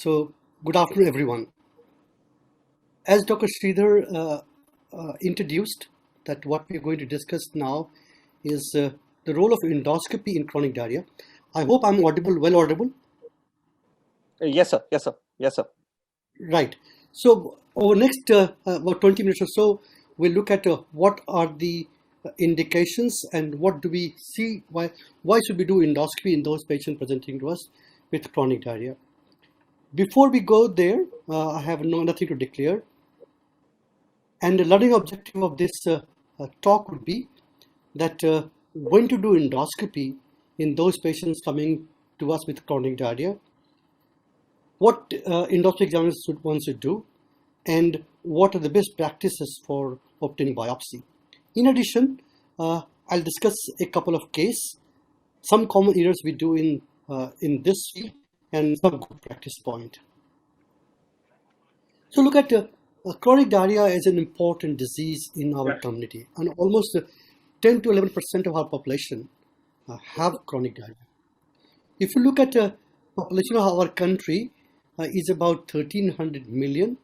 So, good afternoon, everyone. As Dr. Sridhar introduced, that what we're going to discuss now is the role of endoscopy in chronic diarrhea. I hope I'm audible, well audible. Yes, sir. Yes, sir. Yes, sir. Right. So, over next about 20 minutes or so, we'll look at what are the indications and what do we see, why should we do endoscopy in those patients presenting to us with chronic diarrhea. Before we go there, I have nothing to declare. And the learning objective of this talk would be that when to do endoscopy in those patients coming to us with chronic diarrhea, what endoscopy examiners one should do, and what are the best practices for obtaining biopsy. In addition, I'll discuss a couple of cases, some common errors we do in this field, and some good practice point. So look at chronic diarrhea as an important disease in our community, and almost 10 to 11% of our population have chronic diarrhea. If you look at the population of our country is about 1300 million,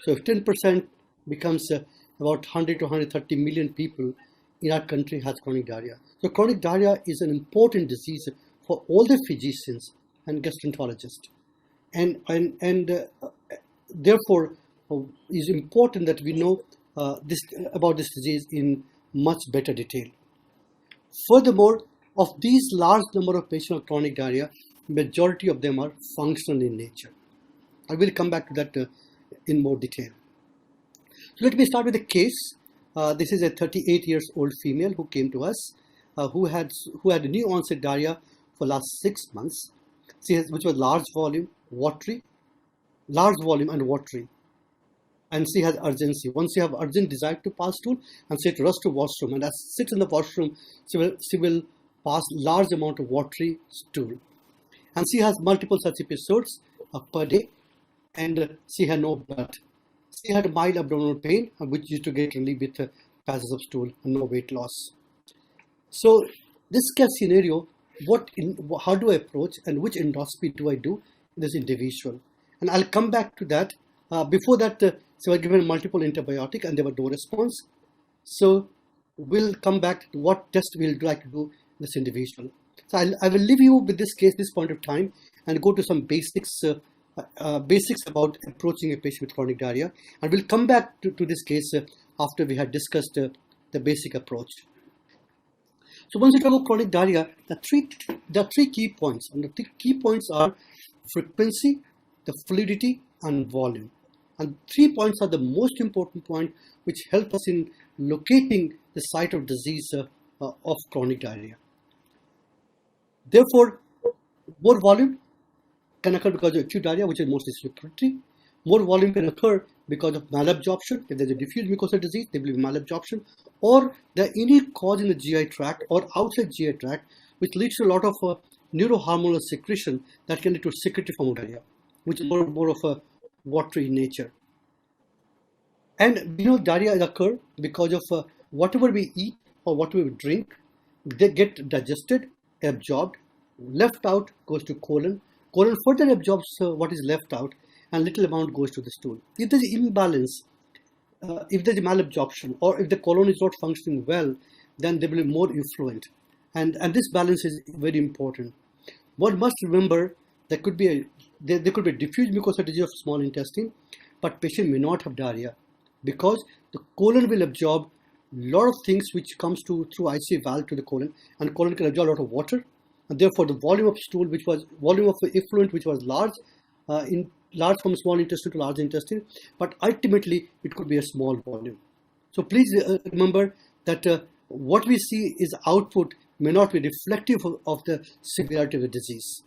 so if 10% becomes about 100 to 130 million people in our country has chronic diarrhea. So chronic diarrhea is an important disease for all the physicians and gastroenterologists, and therefore, is important that we know about this disease in much better detail. Furthermore, of these large number of patients with chronic diarrhea, majority of them are functional in nature. I will come back to that in more detail. So let me start with a case. This is a 38 years old female who came to us, who had new onset diarrhea for last 6 months, which was large volume and watery, and she has urgency. Once she have urgent desire to pass stool, and she rush to washroom, and as she sits in the washroom, she will pass large amount of watery stool, and she has multiple such episodes per day, and she had no blood. She had mild abdominal pain, which used to get relief with passage of stool and no weight loss. So this case scenario, how do I approach and which endoscopy do I do in this individual? And I'll come back to that. Before that, she was given multiple antibiotic and there was no response. So we'll come back to what test we'll like to do in this individual. So I will leave you with this case, this point of time, and go to some basics about approaching a patient with chronic diarrhea. And we'll come back to this case after we had discussed the basic approach. So once we talk about chronic diarrhea, there are three key points. And the three key points are frequency, the fluidity, and volume. And 3 points are the most important point which help us in locating the site of disease of chronic diarrhea. Therefore, more volume can occur because of acute diarrhea, which is mostly circulatory. More volume can occur because of malabsorption. If there's a diffuse mucosal disease, there will be malabsorption, or there are any cause in the GI tract or outside GI tract which leads to a lot of neurohormonal secretion that can lead to secretory form of diarrhea, which is more of a watery in nature. And we know diarrhea occur because of whatever we eat or whatever we drink, they get digested, absorbed, left out goes to colon. Colon further absorbs what is left out, and little amount goes to the stool. If there's imbalance, if there's malabsorption, or if the colon is not functioning well, then there will be more effluent. And this balance is very important. One must remember there could be a diffuse mucosal disease of small intestine, but patient may not have diarrhea because the colon will absorb a lot of things which comes through IC valve to the colon, and colon can absorb a lot of water, and therefore the volume of stool, volume of effluent which was large from small intestine to large intestine, but ultimately it could be a small volume. So please remember that what we see is output may not be reflective of the severity of the disease.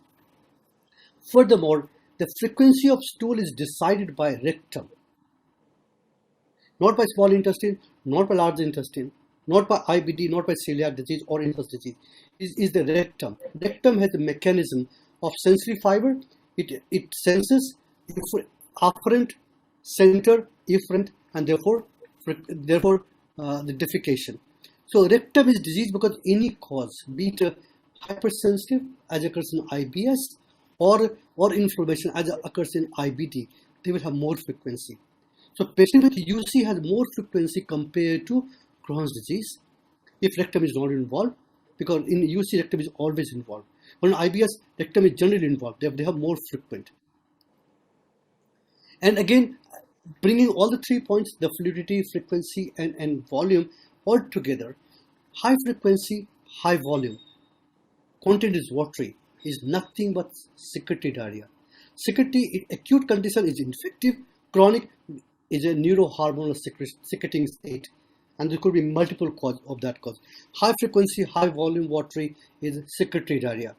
Furthermore, the frequency of stool is decided by rectum, not by small intestine, not by large intestine, not by IBD, not by celiac disease or Inhus disease. Is the rectum. Rectum has a mechanism of sensory fiber. It senses afferent, center, efferent, and therefore the defecation. So rectum is diseased because any cause, be it hypersensitive as occurs in IBS, or inflammation as occurs in IBD, they will have more frequency. So patient with UC has more frequency compared to Crohn's disease if rectum is not involved, because in UC rectum is always involved. But in IBS, rectum is generally involved. They have more frequent. And again, bringing all the 3 points, the fluidity, frequency, and volume all together, high frequency, high volume, content is watery, is nothing but secretory diarrhea. Secretory, acute condition is infective, chronic is a neurohormonal secreting state, and there could be multiple causes of that cause. High frequency, high volume watery is secretory diarrhea.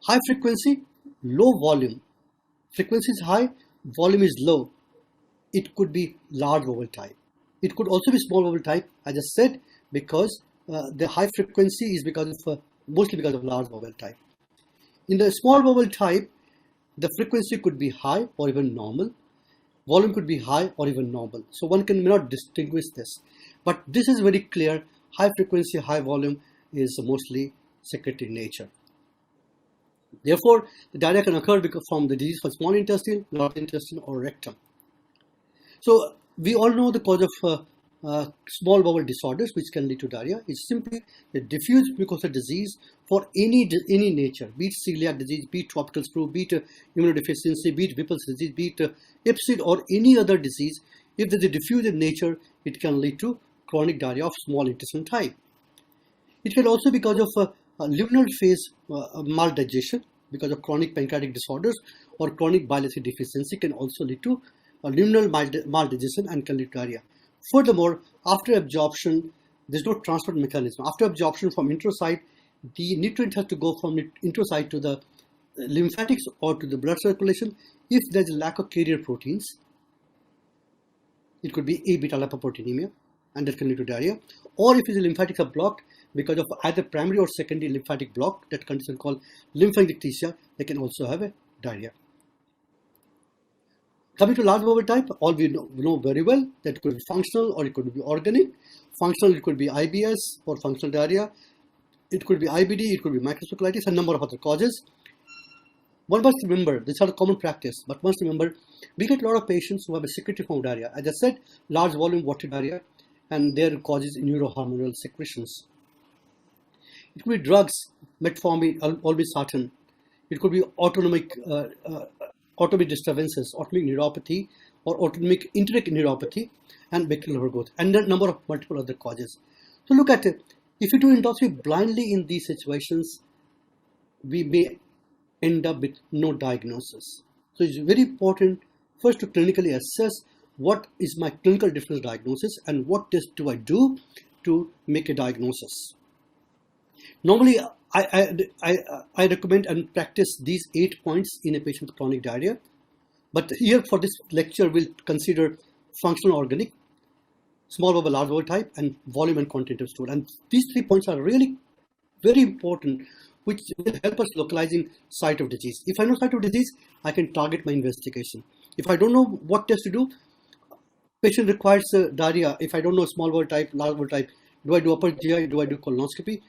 High frequency, low volume. Frequency is high, volume is low. It could be large vowel type. It could also be small vowel type, as I said, because the high frequency is mostly because of large vowel type. In the small vowel type, the frequency could be high or even normal. Volume could be high or even normal. So one may not distinguish this. But this is very clear. High frequency, high volume is mostly secretory in nature. Therefore, the diarrhea can occur from the disease for small intestine, large intestine, or rectum. So we all know the cause of small bowel disorders which can lead to diarrhea is simply the diffuse mucosal disease for any nature, be it celiac disease, be it tropical screw, be it immunodeficiency, be it Whipple's disease, be it IPSID or any other disease. If there is a diffuse in nature, it can lead to chronic diarrhea of small intestine type. It can also be because of luminal phase maldigestion, because of chronic pancreatic disorders, or chronic bile acid deficiency can also lead to luminal maldigestion and can lead to diarrhea. Furthermore, after absorption, there is no transport mechanism. After absorption from introcyte, the nutrient has to go from introcyte to the lymphatics or to the blood circulation. If there is a lack of carrier proteins, it could be A-beta lipoproteinemia, and that can lead to diarrhea. Or if the lymphatics are blocked because of either primary or secondary lymphatic block, that condition called lymphangiectasia, they can also have a diarrhea. Coming to large bowel type, all we know very well that it could be functional or it could be organic. Functional, it could be IBS or functional diarrhea. It could be IBD, it could be microcephalitis, a number of other causes. One must remember, this is a common practice, but must remember, we get a lot of patients who have a secretory form of diarrhea. As I said, large volume watery diarrhea, and their causes neurohormonal secretions. It could be drugs, metformin, olmesartan. It could be autonomic disturbances, autonomic neuropathy, or autonomic enteric neuropathy, and bacterial overgrowth, and a number of multiple other causes. So look at it. If you do endoscopy blindly in these situations, we may end up with no diagnosis. So it's very important first to clinically assess what is my clinical difference diagnosis and what test do I do to make a diagnosis. Normally, I recommend and practice these 8 points in a patient with chronic diarrhea. But here for this lecture, we'll consider functional organic, small bowel, large bowel type, and volume and content of stool. And these 3 points are really very important, which will help us localizing site of disease. If I know site of disease, I can target my investigation. If I don't know what test to do, patient requires diarrhea. If I don't know small bowel type, large bowel type, do I do upper GI, do I do colonoscopy?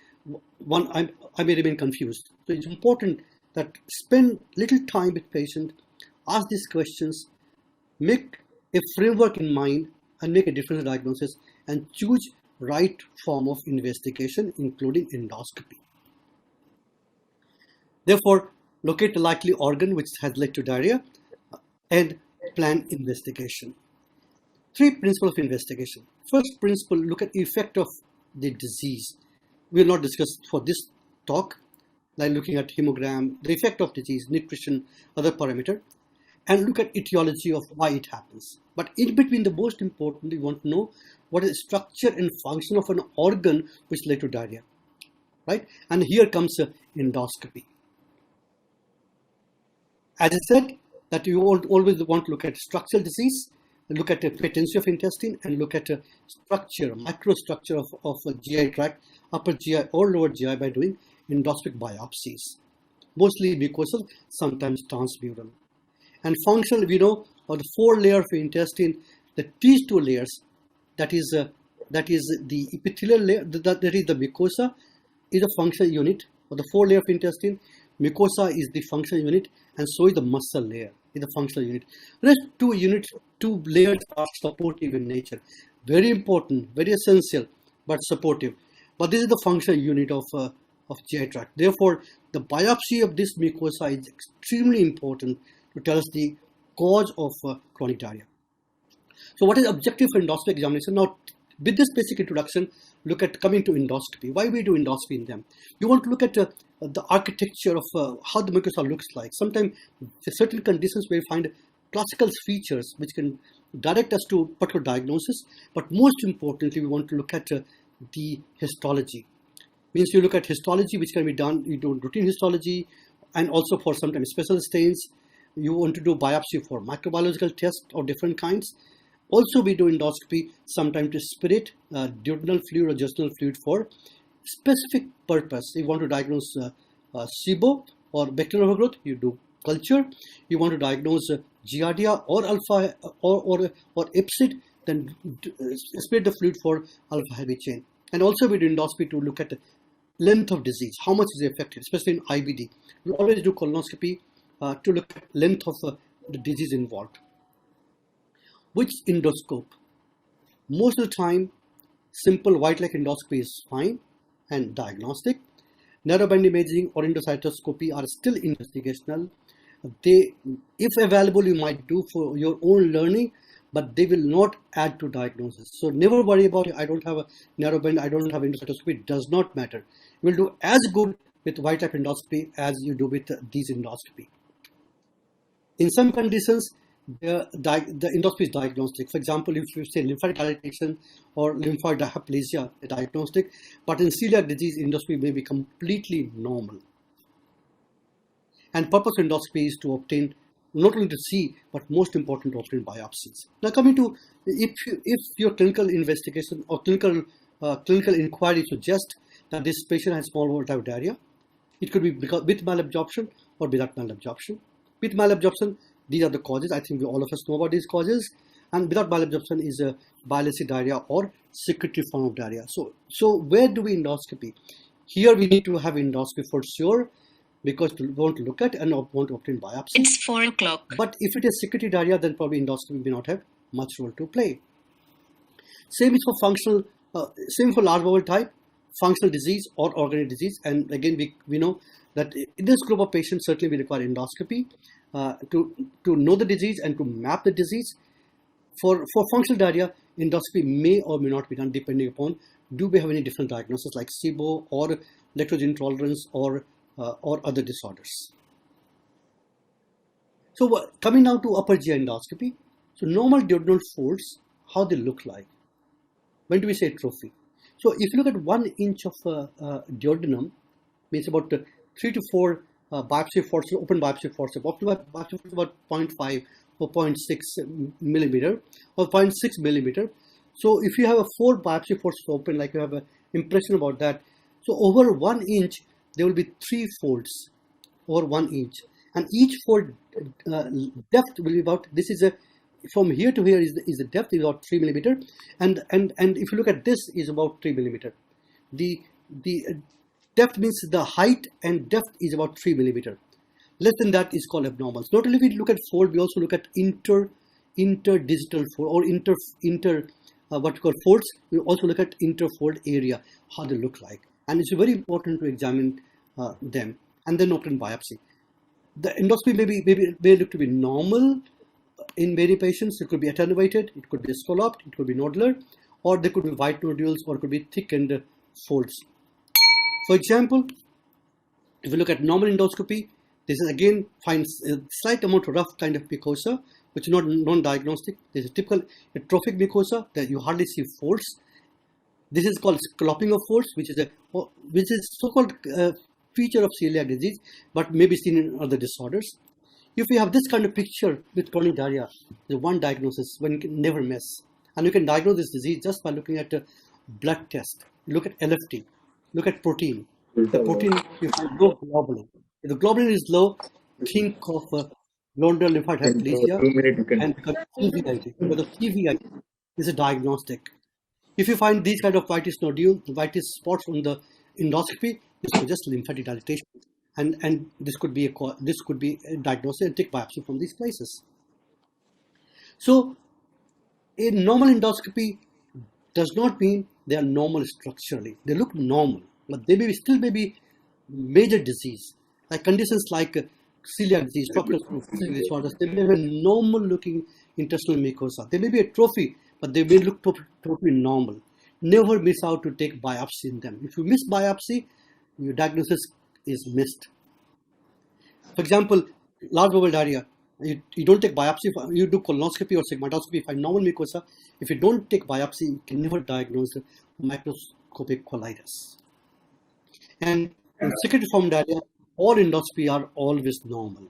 I may remain confused. So it's important that spend little time with patient, ask these questions, make a framework in mind, and make a differential diagnosis, and choose right form of investigation, including endoscopy. Therefore, locate the likely organ which has led to diarrhea and plan investigation. 3 principles of investigation. First principle, look at the effect of the disease. We will not discuss for this talk, like looking at hemogram, the effect of disease, nutrition, other parameter, and look at etiology of why it happens. But in between, the most important, we want to know what is the structure and function of an organ which led to diarrhea, right? And here comes endoscopy. As I said, that you always want to look at structural disease, look at the patency of intestine, and look at a structure, microstructure of a GI tract, upper GI or lower GI by doing endoscopic biopsies. Mostly mucosal, sometimes transmural. And functional, we know, of the 4 layers of intestine, these 2 layers, that is the epithelial layer, that is the mucosa, is a functional unit of the 4 layers of intestine. Mucosa is the functional unit, and so is the muscle layer, is the functional unit. Rest two units, two layers are supportive in nature. Very important, very essential, but supportive. But this is the functional unit of GI tract. Therefore, the biopsy of this mucosa is extremely important to tell us the cause of chronic diarrhea. So what is objective for endoscopy examination? Now, with this basic introduction, look at coming to endoscopy. Why we do endoscopy in them? You want to look at the architecture of how the mucosa looks like. Sometimes in certain conditions we find classical features which can direct us to particular diagnosis. But most importantly, we want to look at the histology. Means you look at histology, which can be done. You do routine histology, and also for sometimes special stains. You want to do biopsy for microbiological tests of different kinds. Also, we do endoscopy sometimes to spirit duodenal fluid or jejunal fluid for specific purpose. If you want to diagnose SIBO or bacterial overgrowth, you do culture. You want to diagnose Giardia or alpha or ipsid, then spirit the fluid for alpha heavy chain. And also, we do endoscopy to look at length of disease, how much is affected, especially in IBD. We always do colonoscopy to look at length of the disease involved. Which endoscope? Most of the time, simple white light endoscopy is fine and diagnostic. Narrowband imaging or endocytoscopy are still investigational. They, if available, you might do for your own learning, but they will not add to diagnosis. So never worry about it. I don't have a narrowband, I don't have endocytoscopy. It does not matter. You will do as good with white light endoscopy as you do with these endoscopy. In some conditions, the endoscopy is diagnostic. For example, if you say lymphatic dilatation or lymphoid dysplasia, diagnostic, but in celiac disease, endoscopy may be completely normal. And purpose of endoscopy is to obtain, not only to see, but most important, to obtain biopsies. Now, coming to if your clinical investigation or clinical inquiry suggests that this patient has small bowel type diarrhea, it could be because with malabsorption or without malabsorption. With malabsorption, these are the causes. I think all of us know about these causes. And without malabsorption is a bile acid diarrhea or secretory form of diarrhea. So where do we endoscopy? Here we need to have endoscopy for sure, because we want to look at and want to obtain biopsy. It's 4 o'clock. But if it is secretory diarrhea, then probably endoscopy may not have much role to play. Same is for functional, same for large bowel type, functional disease or organic disease. And again, we know that in this group of patients, certainly we require endoscopy to know the disease and to map the disease. For functional diarrhea, endoscopy may or may not be done depending upon do we have any different diagnosis like SIBO or lactose intolerance or other disorders. So coming now to upper GI endoscopy. So normal duodenal folds, how they look like. When do we say trophy? So if you look at 1 inch of duodenum, means about 3 to 4 biopsy forceps, open biopsy forceps, optimal biopsy forceps about 0.5 or 0.6 millimeter or 0.6 millimeter. So if you have a 4 biopsy forceps open, like you have an impression about that, so over 1 inch, there will be 3 folds over 1 inch, and each fold depth will be about, this is a, from here to here is the depth is about 3 millimeter, and if you look at this is about 3 millimeter. The depth means the height and depth is about 3 millimeter. Less than that is called abnormal. So not only we look at fold, we also look at interdigital fold or what we call folds. We also look at interfold area, how they look like. And it's very important to examine them and then obtain biopsy. The endoscopy may look to be normal in many patients. It could be attenuated, it could be scalloped, it could be nodular, or there could be white nodules, or it could be thickened folds. For example, if you look at normal endoscopy, this is again finds a slight amount of rough kind of mucosa, which is not non-diagnostic. This is typical atrophic mucosa that you hardly see folds. This is called scalloping of folds, which is so-called feature of celiac disease, but may be seen in other disorders. If you have this kind of picture with chronic diarrhea, there's one diagnosis when you can never miss. And you can diagnose this disease just by looking at a blood test. Look at LFT, look at protein. The protein, you find low globulin. If the globulin is low, think of glomerular lymphoid hyperplasia and CVIT. Because the CVIT is a diagnostic. If you find these kind of whitish nodule, whitish spots on the endoscopy, this is just lymphatic dilatation. and this could be a diagnosis and take biopsy from these places. So a normal endoscopy does not mean they are normal structurally. They look normal, but they still may be major disease, like conditions like celiac disease, tropical disorders. They may have a normal looking intestinal mucosa. They may be atrophy, but they may look totally normal. Never miss out to take biopsy in them. If you miss biopsy, your diagnosis is missed. For example, large bowel diarrhea. You don't take biopsy, you do colonoscopy or sigmoidoscopy, find normal mucosa. If you don't take biopsy, you can never diagnose microscopic colitis. And in secretiform diarrhea, all endoscopy are always normal.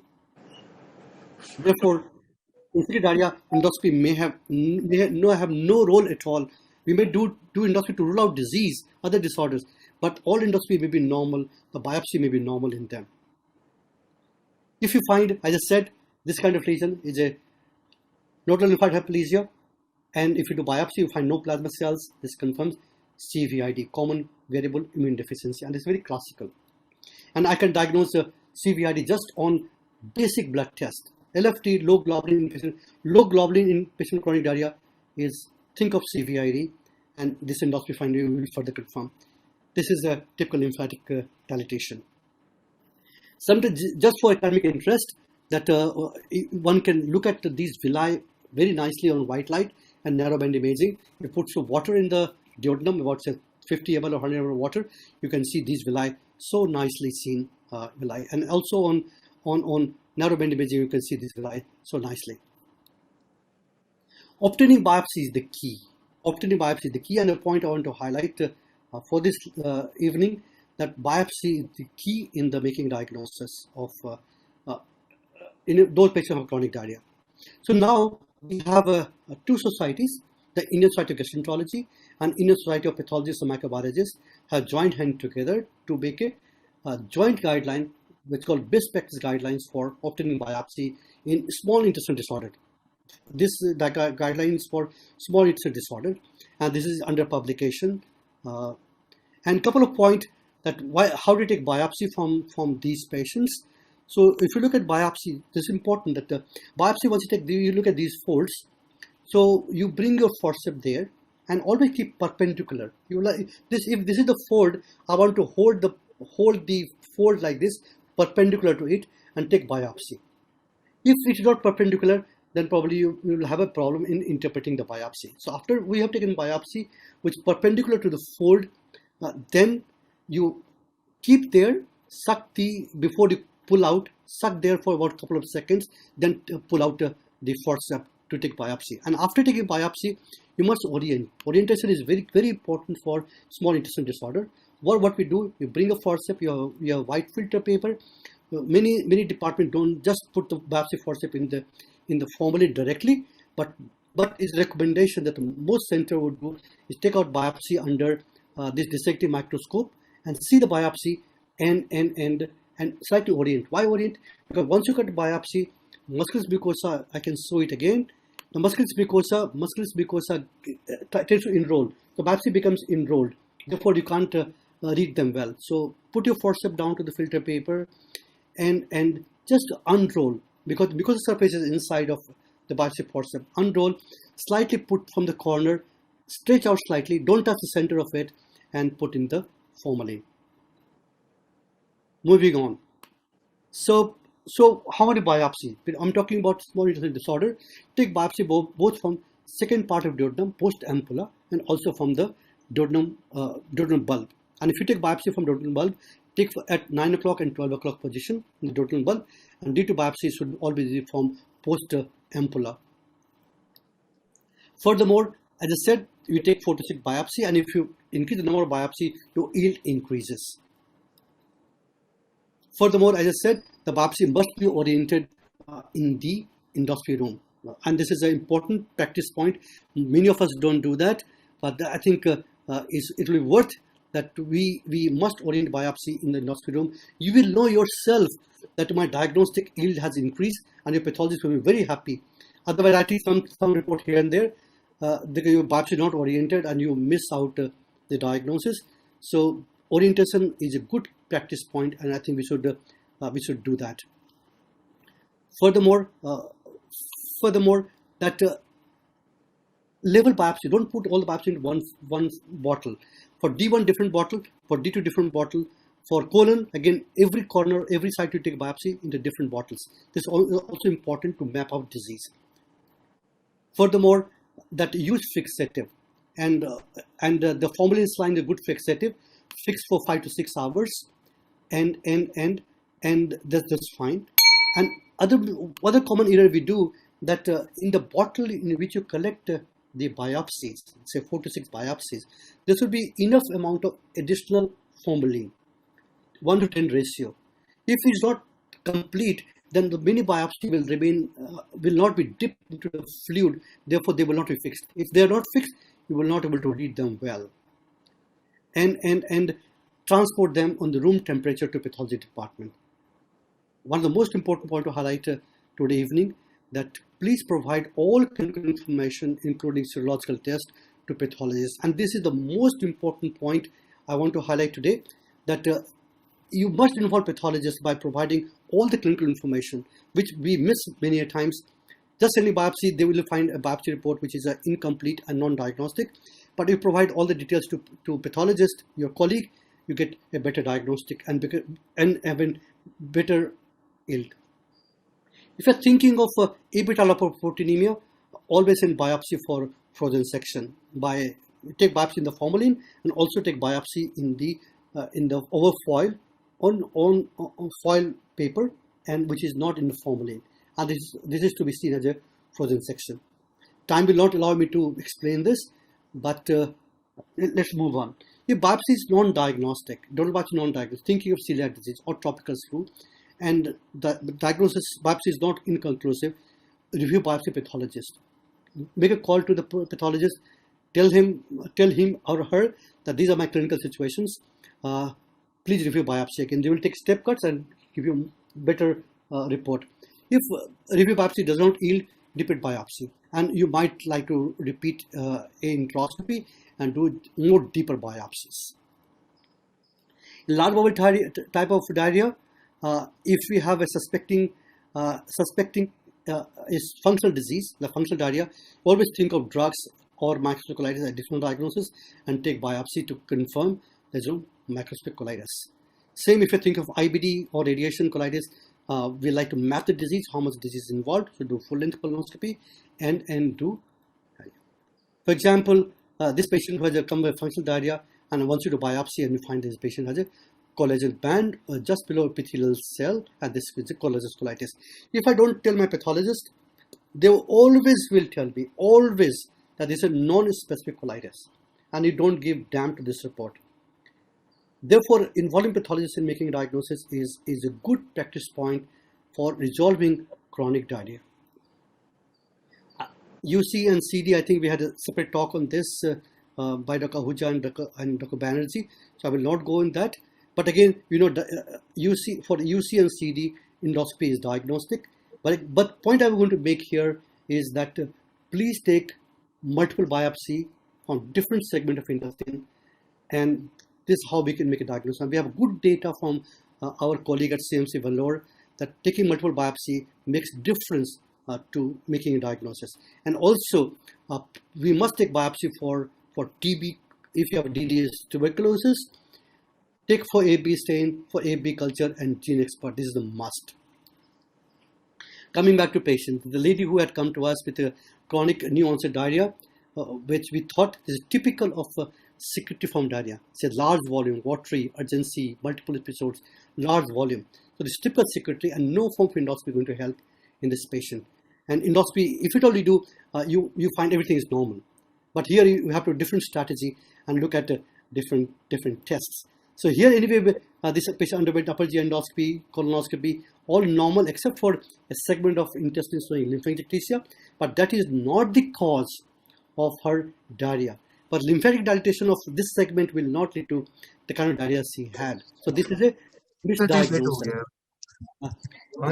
Therefore, in secretory diarrhea, endoscopy may have no role at all. We may do endoscopy to rule out disease, other disorders, but all endoscopy may be normal. The biopsy may be normal in them. If you find, as I said, this kind of lesion is a nodal lymphoid hyperplasia, and if you do biopsy, you find no plasma cells, this confirms CVID, common variable immune deficiency, and it's very classical. And I can diagnose CVID just on basic blood test. LFT, low globulin in patient with chronic diarrhea is, think of CVID, and this endoscopy finding will further confirm. This is a typical lymphatic dilatation. Sometimes, just for academic interest, that one can look at these villi very nicely on white light and narrowband imaging. You put some water in the duodenum, about say 50 ml or 100 ml water, you can see these villi so nicely seen villi. And also on narrowband imaging, you can see these villi so nicely. Obtaining biopsy is the key. Obtaining biopsy is the key, and a point I want to highlight for this evening, that biopsy is the key in the making diagnosis of in those patients with chronic diarrhea. So now we have two societies, the Indian Society of Gastroenterology and Indian Society of Pathologists and Microbiologists have joined hands together to make a joint guideline, which is called best practice guidelines for obtaining biopsy in small intestinal disorder. This guideline is for small intestinal disorder, and this is under publication. And a couple of points that how to take biopsy from these patients. So if you look at biopsy, this is important that the biopsy, once you look at these folds, so you bring your forceps there and always keep perpendicular. If this is the fold, I want to hold the fold like this, perpendicular to it, and take biopsy. If it's not perpendicular, then probably you will have a problem in interpreting the biopsy. So after we have taken biopsy, which is perpendicular to the fold, then you keep there, before you pull out, suck there for about a couple of seconds, then pull out the forceps to take biopsy. And after taking biopsy, you must orient. Orientation is very, very important for small intestinal disorder. What we do, you bring a forceps, you have white filter paper. Many departments don't just put the biopsy forceps in the formalin directly, but it's recommendation that most center would do is take out biopsy under this dissecting microscope and see the biopsy and slightly orient. Why orient? Because once you cut the biopsy, musculus mucosa, I can show it again. The musculus mucosa tends to enroll. The biopsy becomes enrolled. Therefore, you can't read them well. So put your forceps down to the filter paper and just unroll, because the surface is inside of the biopsy forceps. Unroll, slightly put from the corner, stretch out slightly, don't touch the center of it, and put in the formalin. Moving on. So how many biopsy? I'm talking about small intestinal disorder. Take biopsy both from second part of duodenum, post ampulla, and also from the duodenum bulb. And if you take biopsy from duodenum bulb, take at 9 o'clock and 12 o'clock position in the duodenum bulb, and D2 biopsy should always be from post ampulla. Furthermore, as I said, you take 4 to 6 biopsy, and if you increase the number of biopsy, your yield increases. Furthermore, as I said, the biopsy must be oriented in the endoscopy room. And this is an important practice point. Many of us don't do that, but I think it will be worth that we must orient biopsy in the endoscopy room. You will know yourself that my diagnostic yield has increased, and your pathologist will be very happy. Otherwise, I see some report here and there, your biopsy is not oriented and you miss out the diagnosis. So orientation is a good practice point, and I think we should do that. Furthermore, that level biopsy, don't put all the biopsy in one bottle. For D1 different bottle, for D2 different bottle, for colon again every corner, every site you take biopsy into different bottles. This is also important to map out disease. Furthermore, that use fixative, and the formalin saline is a good fixative, fixed for 5 to 6 hours, and that's fine. And other common error we do that in the bottle in which you collect the biopsies, say 4 to 6 biopsies, there should be enough amount of additional formalin, 1 to 10 ratio. If it's not complete, then the mini biopsy will remain, will not be dipped into the fluid, therefore they will not be fixed. If they are not fixed, you will not be able to read them well. And transport them on the room temperature to pathology department. One of the most important points to highlight today evening, that please provide all clinical information, including serological tests, to pathologists. And this is the most important point I want to highlight today, that you must involve pathologists by providing all the clinical information, which we miss many a times. Just sending biopsy, they will find a biopsy report which is incomplete and non-diagnostic. But if you provide all the details to pathologist, your colleague, you get a better diagnostic and even better yield. If you're thinking of A-beta-lipoproteinemia, always send biopsy for frozen section. Take biopsy in the formalin and also take biopsy in the over foil on foil paper, and which is not in the formalin. And this is to be seen as a frozen section. Time will not allow me to explain this, but let's move on. If biopsy is non-diagnostic, don't biopsy non-diagnostic, thinking of celiac disease or tropical flu, and the diagnosis biopsy is not inconclusive, review biopsy pathologist. Make a call to the pathologist, tell him or her that these are my clinical situations. Please review biopsy again. They will take step cuts and give you a better report. If review biopsy does not yield, repeat biopsy, and you might like to repeat a enteroscopy and do more deeper biopsies. In large bowel type of diarrhea, if we have a suspecting is functional disease, the functional diarrhea, always think of drugs or microscopic colitis as additional diagnosis and take biopsy to confirm there's no microscopic colitis. Same if you think of IBD or radiation colitis, we like to map the disease, how much disease is involved, so do full length colonoscopy and do. For example, this patient who has come with functional diarrhea, and once you do biopsy and you find this patient has a collagen band just below epithelial cell, and this is a collagen colitis. If I don't tell my pathologist, they always will tell me, always, that this is a non-specific colitis, and you don't give damn to this report. Therefore, involving pathologists in making a diagnosis is a good practice point for resolving chronic diarrhea. UC and CD, I think we had a separate talk on this by Dr. Ahuja and Dr. Banerjee, so I will not go in that. But again, you know, for UC and CD, endoscopy is diagnostic. But point I'm going to make here is that please take multiple biopsy on different segment of intestine, and this is how we can make a diagnosis. And we have good data from our colleague at CMC Vellore that taking multiple biopsy makes difference to making a diagnosis. And also, we must take biopsy for TB. If you have DDS tuberculosis, take for AB stain, for AB culture, and gene expert. This is the must. Coming back to patient, the lady who had come to us with a chronic new onset diarrhea, which we thought is typical of secretiform diarrhea. It's a large volume, watery, urgency, multiple episodes, large volume. So this typical secretory, and no form of endoscopy is going to help in this patient. And endoscopy, if it only do, you find everything is normal. But here you have to do different strategy and look at different tests. So here anyway, this patient underwent upper GI endoscopy, colonoscopy, all normal except for a segment of intestine showing lymphatic ectasia, but that is not the cause of her diarrhea. But lymphatic dilatation of this segment will not lead to the kind of diarrhea she had. So this is a misdiagnosis.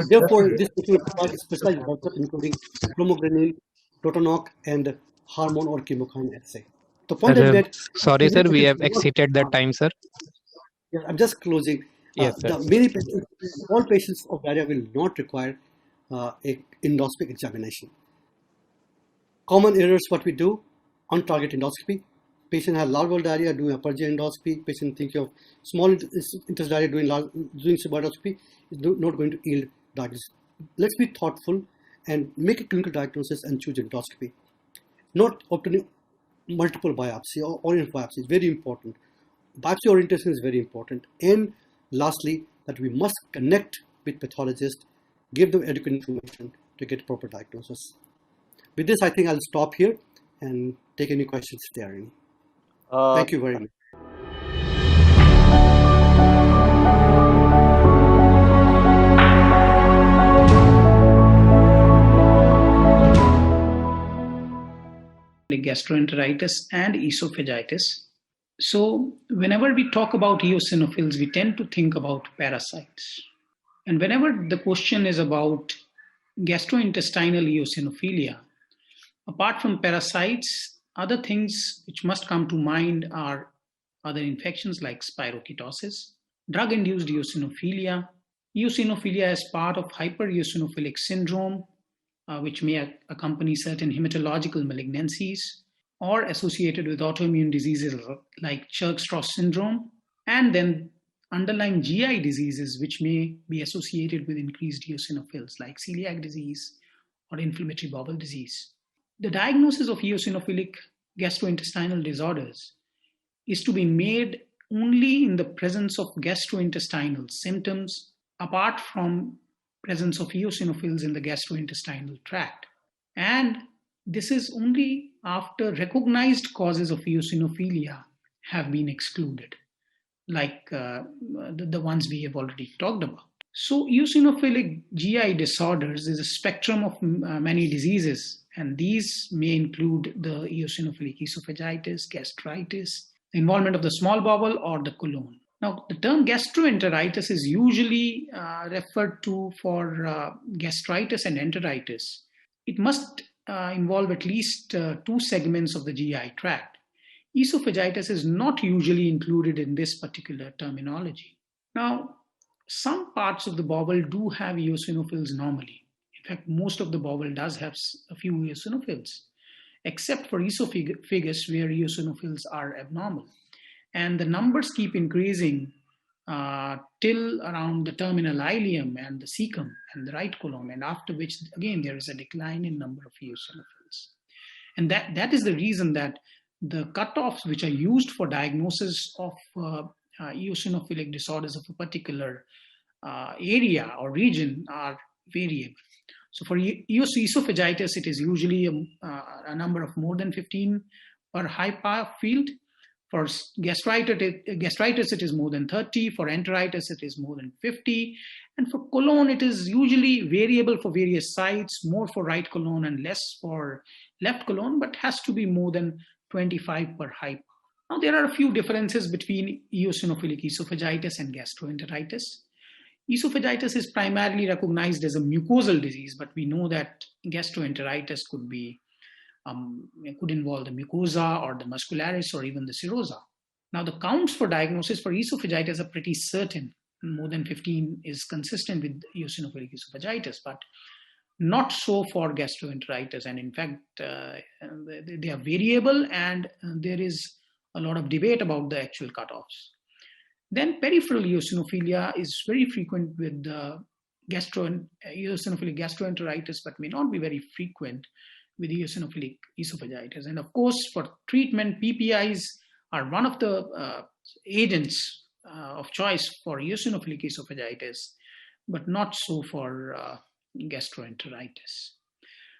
Therefore, this patient specialized workup including chromogranule, Totonoc, and hormone or chemokine assay. The point is that Sorry, sir, we have exceeded the time, sir. Yeah, I'm just closing. Yes, sir. All patients of diarrhea will not require a endoscopic examination. Common errors what we do on target endoscopy. Patient has larval diarrhea, doing upper endoscopy. Patient thinking of small intestinal diarrhea, doing subendoscopy is not going to yield diagnosis. Let's be thoughtful and make a clinical diagnosis and choose endoscopy. Not obtaining multiple biopsy or orient biopsy is very important. Biopsy orientation is very important. And lastly, that we must connect with pathologists, give them adequate information to get proper diagnosis. With this, I think I'll stop here and take any questions if there are any. Thank you very much. Gastroenteritis and esophagitis. So whenever we talk about eosinophils, we tend to think about parasites. And whenever the question is about gastrointestinal eosinophilia, apart from parasites, other things which must come to mind are other infections like spiroketosis, drug-induced eosinophilia, eosinophilia as part of hypereosinophilic syndrome, which may accompany certain hematological malignancies, or associated with autoimmune diseases like Churg-Strauss syndrome, and then underlying GI diseases which may be associated with increased eosinophils like celiac disease or inflammatory bowel disease. The diagnosis of eosinophilic gastrointestinal disorders is to be made only in the presence of gastrointestinal symptoms, apart from presence of eosinophils in the gastrointestinal tract. And this is only after recognized causes of eosinophilia have been excluded, like the ones we have already talked about. So eosinophilic GI disorders is a spectrum of many diseases, and these may include the eosinophilic esophagitis, gastritis, the involvement of the small bowel or the colon. Now, the term gastroenteritis is usually referred to for gastritis and enteritis. It must involve at least two segments of the GI tract. Esophagitis is not usually included in this particular terminology. Now, some parts of the bowel do have eosinophils normally. In fact, most of the bowel does have a few eosinophils, except for esophagus where eosinophils are abnormal. And the numbers keep increasing till around the terminal ileum and the cecum and the right colon, and after which, again, there is a decline in number of eosinophils. And that is the reason that the cutoffs which are used for diagnosis of eosinophilic disorders of a particular area or region are variable. So for esophagitis, it is usually a number of more than 15 per high power field. For gastritis, it is more than 30. For enteritis, it is more than 50. And for colon, it is usually variable for various sites, more for right colon and less for left colon, but has to be more than 25 per high power. Now, there are a few differences between eosinophilic esophagitis and gastroenteritis. Esophagitis is primarily recognized as a mucosal disease, but we know that gastroenteritis could involve the mucosa or the muscularis or even the serosa. Now, the counts for diagnosis for esophagitis are pretty certain. More than 15 is consistent with eosinophilic esophagitis, but not so for gastroenteritis. And in fact, they are variable, and there is a lot of debate about the actual cutoffs. Then peripheral eosinophilia is very frequent with eosinophilic gastroenteritis, but may not be very frequent with eosinophilic esophagitis. And of course, for treatment, PPIs are one of the agents of choice for eosinophilic esophagitis, but not so for gastroenteritis.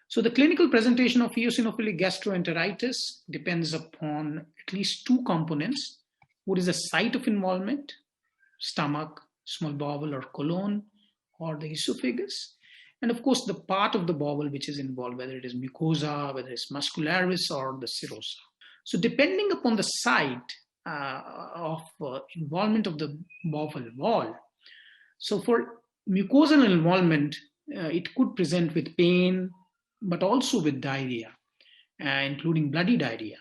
So the clinical presentation of eosinophilic gastroenteritis depends upon at least two components. What is the site of involvement? Stomach, small bowel or colon, or the esophagus. And of course, the part of the bowel which is involved, whether it is mucosa, whether it's muscularis or the serosa. So depending upon the site of involvement of the bowel wall, so for mucosal involvement, it could present with pain, but also with diarrhea, including bloody diarrhea.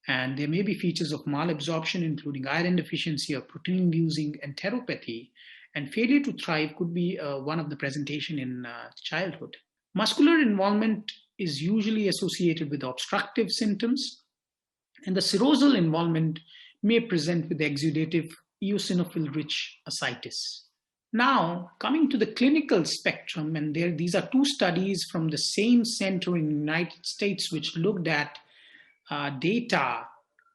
And there may be features of malabsorption, including iron deficiency or protein-inducing enteropathy, and failure to thrive could be one of the presentation in childhood. Muscular involvement is usually associated with obstructive symptoms, and the serosal involvement may present with exudative eosinophil-rich ascites. Now, coming to the clinical spectrum, and these are two studies from the same center in the United States which looked at data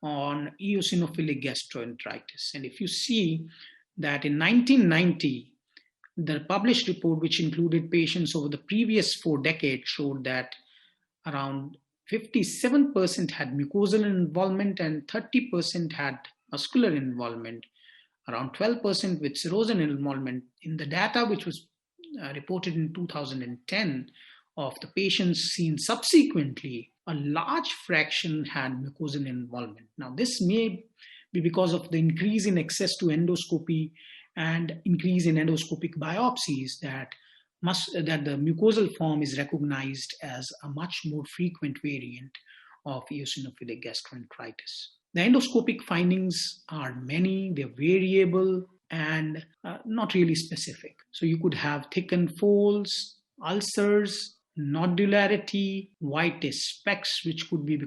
on eosinophilic gastroenteritis. And if you see that in 1990, the published report, which included patients over the previous 4 decades, showed that around 57% had mucosal involvement and 30% had muscular involvement, around 12% with serosal involvement. In the data which was reported in 2010 of the patients seen subsequently, a large fraction had mucosal involvement. Now, this may be because of the increase in access to endoscopy and increase in endoscopic biopsies that the mucosal form is recognized as a much more frequent variant of eosinophilic gastroenteritis. The endoscopic findings are many, they're variable and not really specific. So you could have thickened folds, ulcers, nodularity, whitish specks, which could be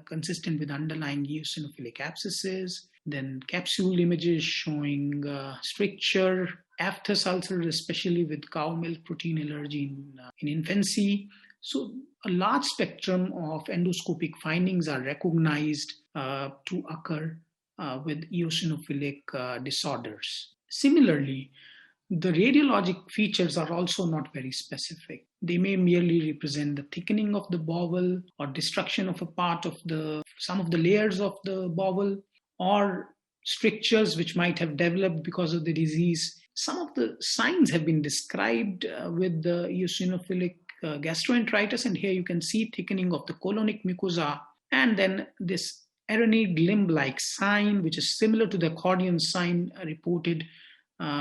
consistent with underlying eosinophilic abscesses, then capsule images showing stricture, aphthous ulcers, especially with cow milk protein allergy in infancy. So a large spectrum of endoscopic findings are recognized to occur with eosinophilic disorders. Similarly, the radiologic features are also not very specific. They may merely represent the thickening of the bowel or destruction of a part of some of the layers of the bowel, or strictures which might have developed because of the disease. Some of the signs have been described with the eosinophilic gastroenteritis, and here you can see thickening of the colonic mucosa, and then this aranid limb-like sign, which is similar to the accordion sign reported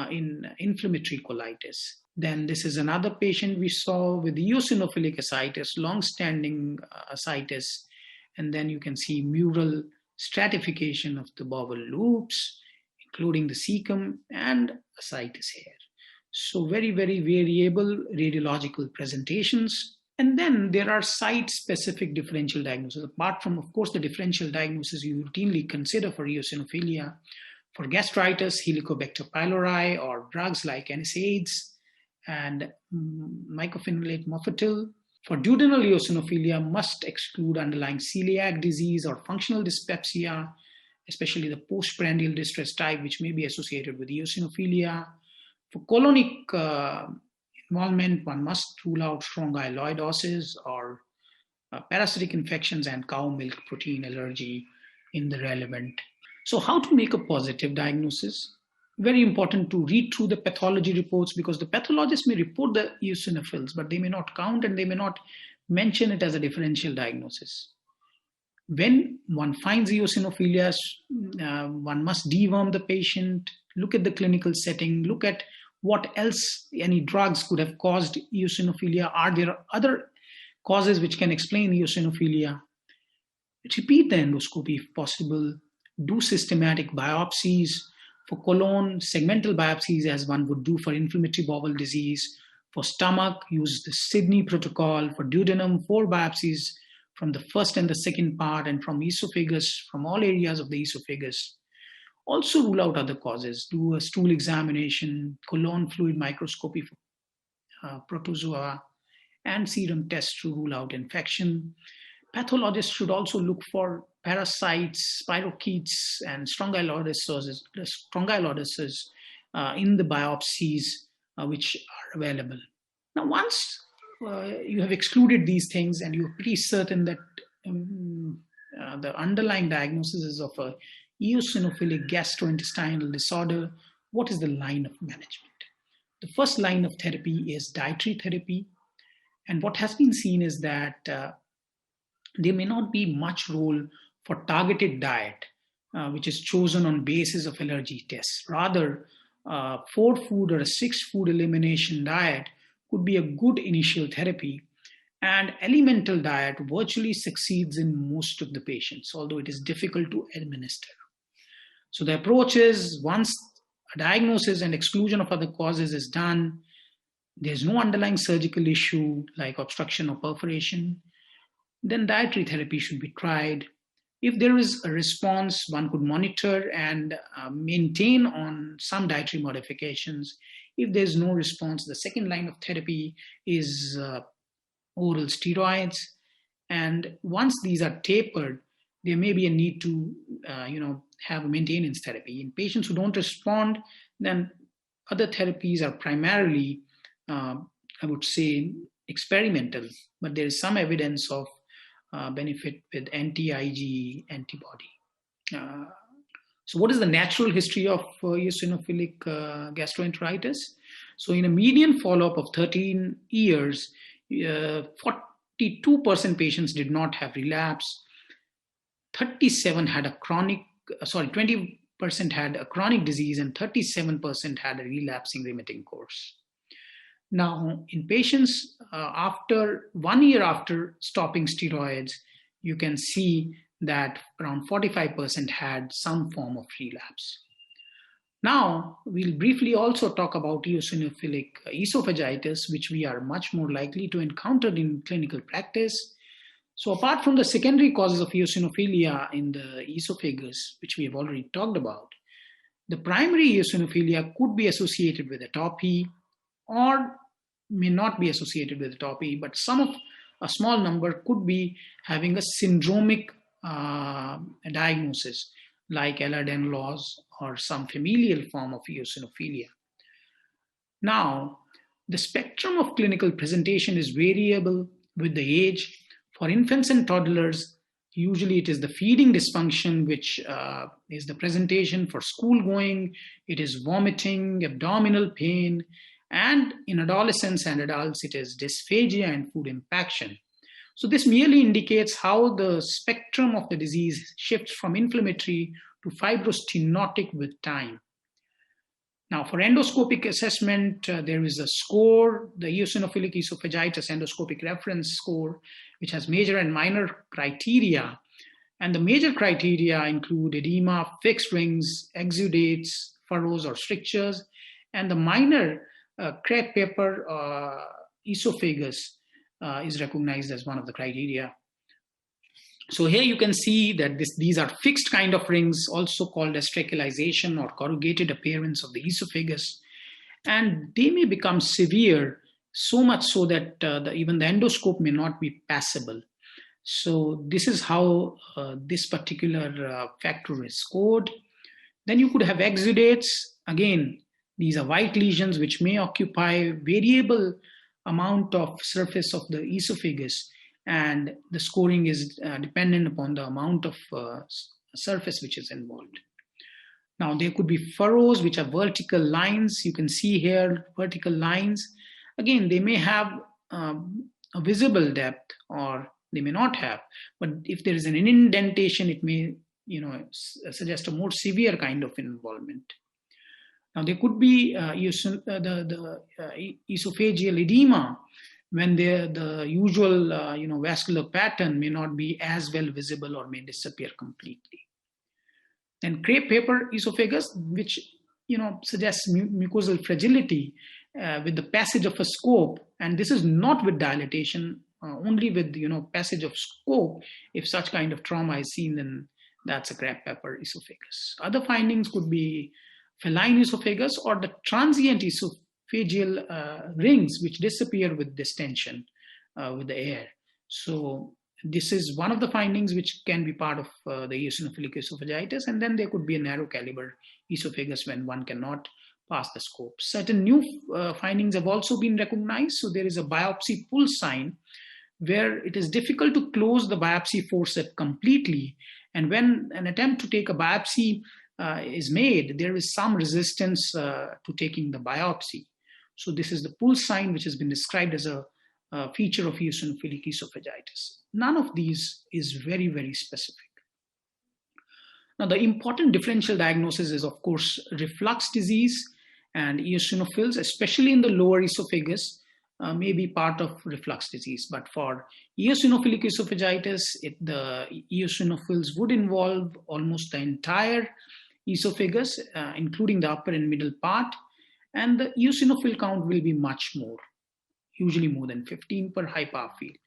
in inflammatory colitis. Then this is another patient we saw with eosinophilic ascites, long-standing ascites, and then you can see mural stratification of the bowel loops, including the cecum and ascites here. So very, very variable radiological presentations. And then there are site-specific differential diagnoses. Apart from, of course, the differential diagnosis you routinely consider for eosinophilia, for gastritis, Helicobacter pylori, or drugs like NSAIDs and mycophenolate mofetil. For duodenal eosinophilia, must exclude underlying celiac disease or functional dyspepsia, especially the postprandial distress type, which may be associated with eosinophilia. For colonic involvement, one must rule out strongyloidosis or parasitic infections and cow milk protein allergy in the relevant. So how to make a positive diagnosis? Very important to read through the pathology reports, because the pathologist may report the eosinophils, but they may not count and they may not mention it as a differential diagnosis. When one finds eosinophilia, one must deworm the patient, look at the clinical setting, look at what else any drugs could have caused eosinophilia. Are there other causes which can explain eosinophilia? Repeat the endoscopy if possible. Do systematic biopsies. For colon, segmental biopsies as one would do for inflammatory bowel disease. For stomach, use the Sydney protocol. For duodenum, 4 biopsies from the first and the second part, and from esophagus, from all areas of the esophagus. Also rule out other causes. Do a stool examination, colon fluid microscopy for protozoa, and serum tests to rule out infection. Pathologists should also look for parasites, spirochetes, and strongyloidosis in the biopsies which are available. Now, once you have excluded these things and you're pretty certain that the underlying diagnosis is of a eosinophilic gastrointestinal disorder, what is the line of management? The first line of therapy is dietary therapy. And what has been seen is that there may not be much role for targeted diet, which is chosen on basis of allergy tests. Rather, 4 food or a 6 food elimination diet could be a good initial therapy. And elemental diet virtually succeeds in most of the patients, although it is difficult to administer. So the approach is, once a diagnosis and exclusion of other causes is done, there's no underlying surgical issue like obstruction or perforation, then dietary therapy should be tried. If there is a response, one could monitor and maintain on some dietary modifications. If there's no response, the second line of therapy is oral steroids. And once these are tapered, there may be a need to have a maintenance therapy. In patients who don't respond, then other therapies are primarily, I would say, experimental, but there is some evidence of benefit with anti-IgE antibody. So what is the natural history of eosinophilic gastroenteritis? So in a median follow-up of 13 years, 42% patients did not have relapse. 20% had a chronic disease, and 37% had a relapsing remitting course. Now, in patients after 1 year after stopping steroids, you can see that around 45% had some form of relapse. Now, we'll briefly also talk about eosinophilic esophagitis, which we are much more likely to encounter in clinical practice. So apart from the secondary causes of eosinophilia in the esophagus, which we have already talked about, the primary eosinophilia could be associated with atopy or may not be associated with atopy, but a small number could be having a syndromic diagnosis like Ehlers-Danlos or some familial form of eosinophilia. Now, the spectrum of clinical presentation is variable with the age. For infants and toddlers, usually it is the feeding dysfunction, which is the presentation. For school going, it is vomiting, abdominal pain, and in adolescents and adults, it is dysphagia and food impaction. So this merely indicates how the spectrum of the disease shifts from inflammatory to fibrostenotic with time. Now, for endoscopic assessment, there is a score, the eosinophilic esophagitis endoscopic reference score, which has major and minor criteria. And the major criteria include edema, fixed rings, exudates, furrows or strictures, and the minor crepe paper esophagus is recognized as one of the criteria. So here you can see that these are fixed kind of rings, also called as trachealization or corrugated appearance of the esophagus. And they may become severe, so much so that even the endoscope may not be passable. So this is how this particular factor is scored. Then you could have exudates. Again, these are white lesions which may occupy variable amount of surface of the esophagus, and the scoring is dependent upon the amount of surface which is involved. Now, there could be furrows which are vertical lines. You can see here vertical lines. Again, they may have a visible depth or they may not have, but if there is an indentation, it may suggest a more severe kind of involvement. Now, there could be the esophageal edema when the usual vascular pattern may not be as well visible or may disappear completely. Then crepe paper esophagus, which suggests mucosal fragility with the passage of a scope, and this is not with dilatation, only with passage of scope. If such kind of trauma is seen, then that's a crepe paper esophagus. Other findings could be feline esophagus or the transient esophageal rings which disappear with distension with the air. So this is one of the findings which can be part of the eosinophilic esophagitis, and then there could be a narrow caliber esophagus when one cannot pass the scope. Certain new findings have also been recognized. So there is a biopsy pull sign where it is difficult to close the biopsy forceps completely, and when an attempt to take a biopsy is made, there is some resistance to taking the biopsy. So this is the pull sign which has been described as a feature of eosinophilic esophagitis. None of these is very, very specific. Now, the important differential diagnosis is, of course, reflux disease and eosinophils, especially in the lower esophagus. may be part of reflux disease. But for eosinophilic esophagitis, the eosinophils would involve almost the entire esophagus, including the upper and middle part, and the eosinophil count will be much more, usually more than 15 per high power field.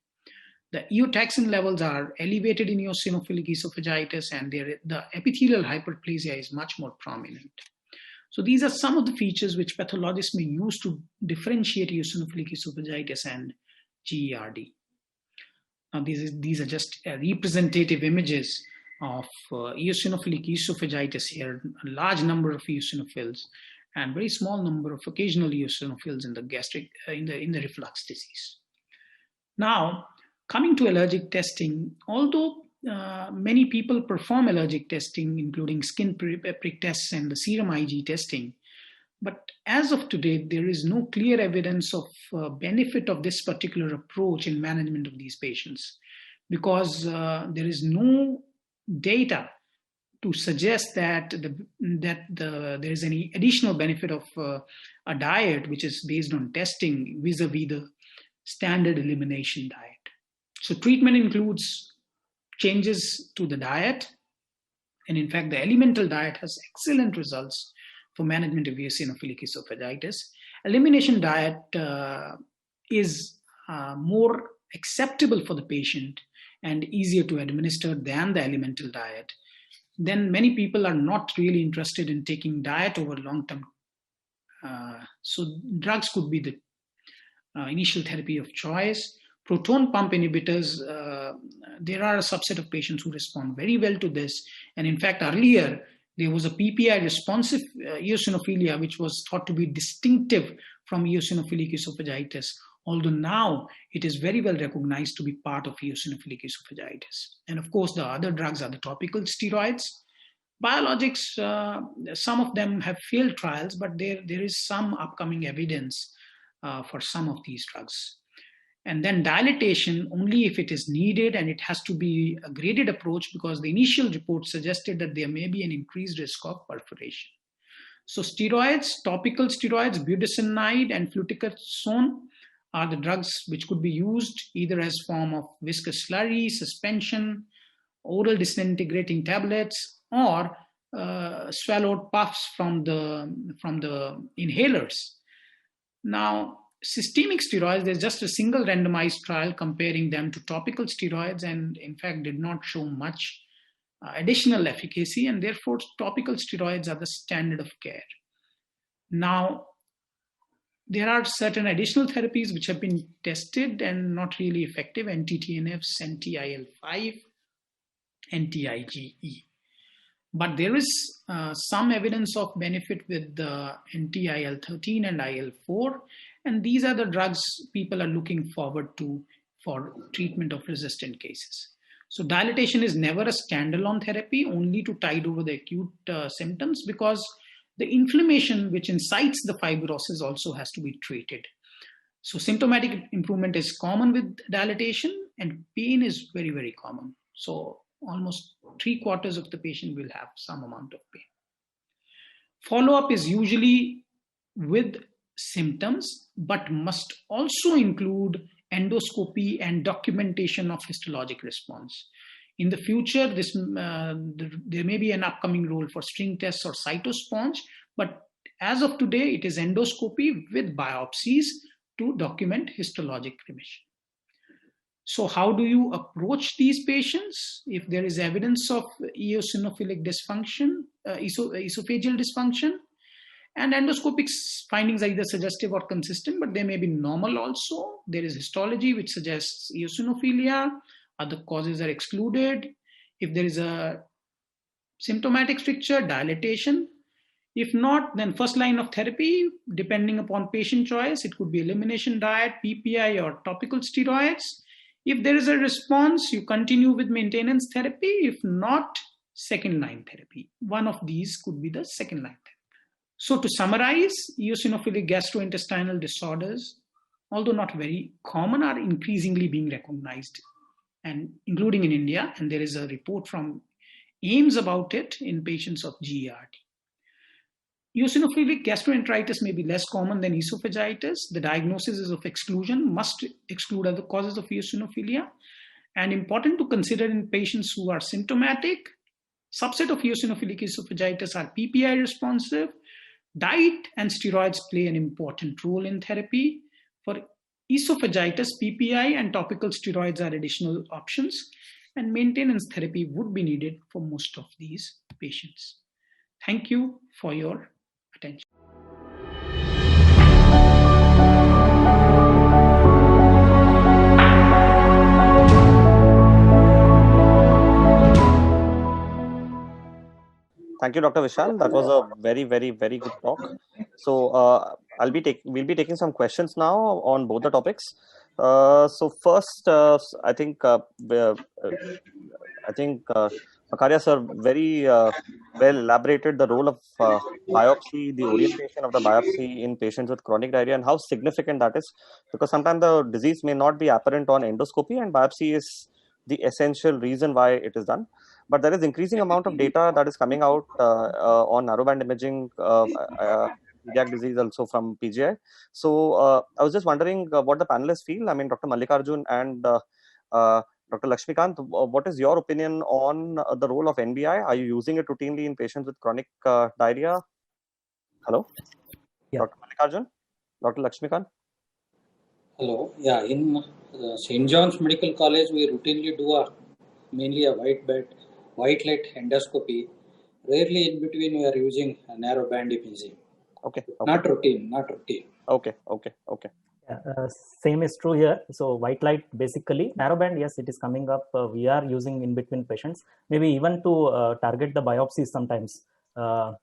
The eotaxin levels are elevated in eosinophilic esophagitis, and the epithelial hyperplasia is much more prominent. So these are some of the features which pathologists may use to differentiate eosinophilic esophagitis and GERD. Now these are just representative images of eosinophilic esophagitis here, a large number of eosinophils and very small number of occasional eosinophils in the gastric, in the reflux disease. Now, coming to allergic testing, although many people perform allergic testing, including skin prick tests and the serum Ig testing, but as of today, there is no clear evidence of benefit of this particular approach in management of these patients, because there is no data to suggest that there is any additional benefit of a diet which is based on testing vis-a-vis the standard elimination diet. So treatment includes changes to the diet, and in fact the elemental diet has excellent results for management of eosinophilic esophagitis. Elimination diet is more acceptable for the patient and easier to administer than the elemental diet. Then many people are not really interested in taking diet over long term. So drugs could be the initial therapy of choice. Proton pump inhibitors, there are a subset of patients who respond very well to this. And in fact, earlier, there was a PPI responsive eosinophilia, which was thought to be distinctive from eosinophilic esophagitis, although now it is very well recognized to be part of eosinophilic esophagitis. And of course, the other drugs are the topical steroids. Biologics, some of them have failed trials, but there is some upcoming evidence for some of these drugs. And then dilatation only if it is needed, and it has to be a graded approach because the initial report suggested that there may be an increased risk of perforation. So steroids, topical steroids, budesonide and fluticasone are the drugs which could be used either as form of viscous slurry, suspension, oral disintegrating tablets, or swallowed puffs from the inhalers. Now, systemic steroids, there's just a single randomized trial comparing them to topical steroids, and in fact did not show much additional efficacy, and therefore topical steroids are the standard of care. Now, there are certain additional therapies which have been tested and not really effective: anti-TNFs, anti-IL-5, anti-IgE. But there is some evidence of benefit with the anti-IL-13 and IL-4, and these are the drugs people are looking forward to for treatment of resistant cases. So dilatation is never a standalone therapy, only to tide over the acute symptoms, because the inflammation which incites the fibrosis also has to be treated. So symptomatic improvement is common with dilatation, and pain is very, very common. So almost 3/4 of the patient will have some amount of pain. Follow-up is usually with symptoms, but must also include endoscopy and documentation of histologic response. In the future, there may be an upcoming role for string tests or cytosponge, but as of today, it is endoscopy with biopsies to document histologic remission. So how do you approach these patients if there is evidence of eosinophilic dysfunction, esophageal dysfunction? And endoscopic findings are either suggestive or consistent, but they may be normal also. There is histology which suggests eosinophilia, other causes are excluded. If there is a symptomatic stricture, dilatation. If not, then first line of therapy, depending upon patient choice, it could be elimination diet, PPI, or topical steroids. If there is a response, you continue with maintenance therapy. If not, second line therapy. One of these could be the second line therapy. So to summarize, eosinophilic gastrointestinal disorders, although not very common, are increasingly being recognized, and including in India. And there is a report from AIMS about it in patients of GERD. Eosinophilic gastroenteritis may be less common than esophagitis. The diagnosis is of exclusion, must exclude other causes of eosinophilia, and important to consider in patients who are symptomatic. Subset of eosinophilic esophagitis are PPI responsive. Diet and steroids play an important role in therapy. For esophagitis, PPI and topical steroids are additional options, and maintenance therapy would be needed for most of these patients. Thank you for your attention. Thank you, Dr. Vishal. That was a very, very, very good talk. So we'll be taking some questions now on both the topics. So first, I think Makharia sir very well elaborated the role of biopsy, the orientation of the biopsy in patients with chronic diarrhea, and how significant that is, because sometimes the disease may not be apparent on endoscopy, and biopsy is the essential reason why it is done. But there is increasing amount of data that is coming out on narrowband imaging celiac disease also from PGI. So I was just wondering what the panelists feel. I mean, Dr. Mallikarjun and Dr. Lakshmikant, what is your opinion on the role of NBI? Are you using it routinely in patients with chronic diarrhea? Hello? Yeah. Dr. Mallikarjun? Dr. Lakshmikant? Hello. Yeah, in St. John's Medical College, we routinely do mainly a white light endoscopy. Rarely in between we are using a narrow band imaging. Okay. Not routine. Okay. Yeah, same is true here. So white light, basically narrowband, yes, it is coming up. We are using in between patients, maybe even to target the biopsies sometimes. We are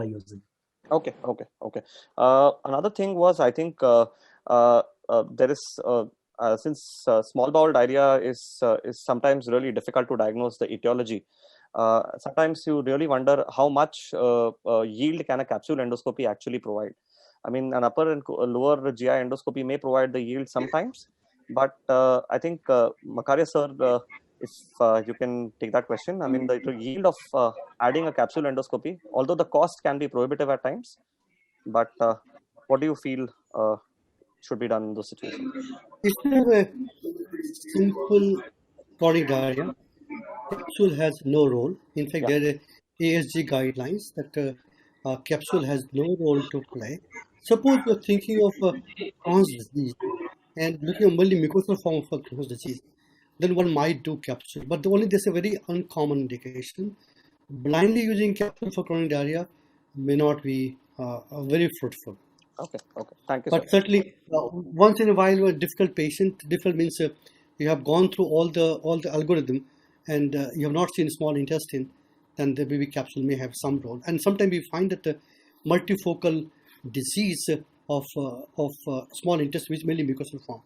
using. Okay. Another thing was, I think there is since small bowel diarrhea is sometimes really difficult to diagnose the etiology. Sometimes you really wonder how much yield can a capsule endoscopy actually provide. I mean, an upper and lower GI endoscopy may provide the yield sometimes, but I think Makharia sir, if you can take that question. I mean, the yield of adding a capsule endoscopy, although the cost can be prohibitive at times, but what do you feel should be done in those situations? If you have a simple chronic diarrhea, capsule has no role. In fact, there are ASG guidelines that capsule has no role to play. Suppose you're thinking of Crohn's disease and looking at only mucosal form of Crohn's disease, then one might do capsule. But there's a very uncommon indication. Blindly using capsule for chronic diarrhea may not be very fruitful. Okay. Thank you. But certainly, once in a while, a difficult patient, difficult means you have gone through all the algorithm, and you have not seen small intestine, then the baby capsule may have some role. And sometimes we find that the multifocal disease of small intestine, which is mainly mucosal form.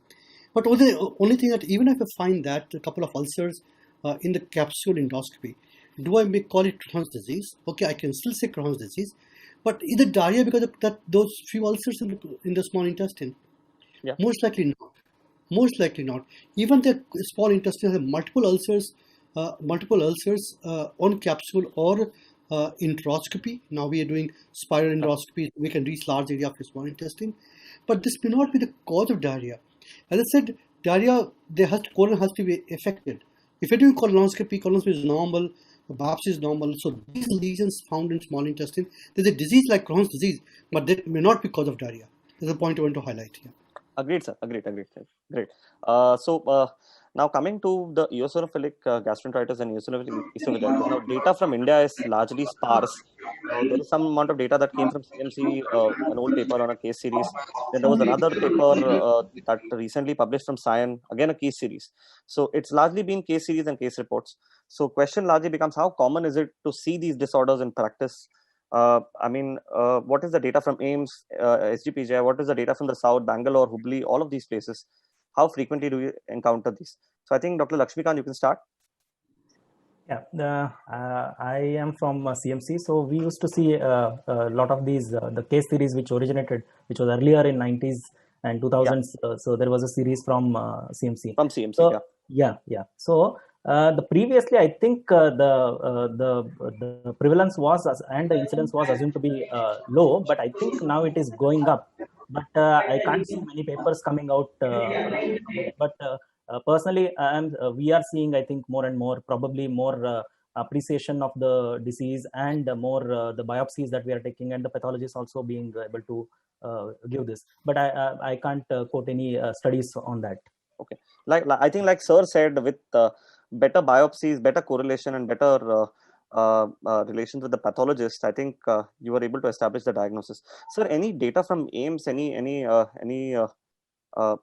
But only thing that even if I find that a couple of ulcers in the capsule endoscopy, do I call it Crohn's disease? Okay, I can still say Crohn's disease, but is it diarrhea because of those few ulcers in the small intestine? Yeah. Most likely not. Even the small intestine has multiple ulcers on capsule or enteroscopy. Now we are doing spiral endoscopy. We can reach large area of the small intestine, but this may not be the cause of diarrhea. As I said, diarrhea, colon has to be affected. If you're doing colonoscopy is normal, biopsy is normal. So these lesions found in small intestine, there's a disease like Crohn's disease, but that may not be cause of diarrhea. That's a point I want to highlight here. Agreed, sir. Great. So now coming to the eosinophilic gastroenteritis and eosinophilic esophagitis. Now, data from India is largely sparse. There is some amount of data that came from CMC, an old paper on a case series. Then there was another paper that recently published from Science, again a case series. So it's largely been case series and case reports. So question largely becomes, how common is it to see these disorders in practice? What is the data from AIMS, SGPGI? What is the data from the South, Bangalore, Hubli, all of these places? How frequently do you encounter these? So I think Dr. Lakshmikant, you can start. Yeah, I am from CMC, so we used to see a lot of these, the case series which was earlier in 90s and 2000s. So there was a series from CMC. From CMC, so, yeah. So The previously, I think the prevalence was and the incidence was assumed to be low, but I think now it is going up. But I can't see many papers coming out on it. But personally, we are seeing, I think, more and more, probably more appreciation of the disease and more the biopsies that we are taking, and the pathologists also being able to give this. But I can't quote any studies on that. Okay, like I think, like Sir said, with better biopsies, better correlation, and better relations with the pathologist, I think you were able to establish the diagnosis. Sir, any data from AIMS, uh, uh,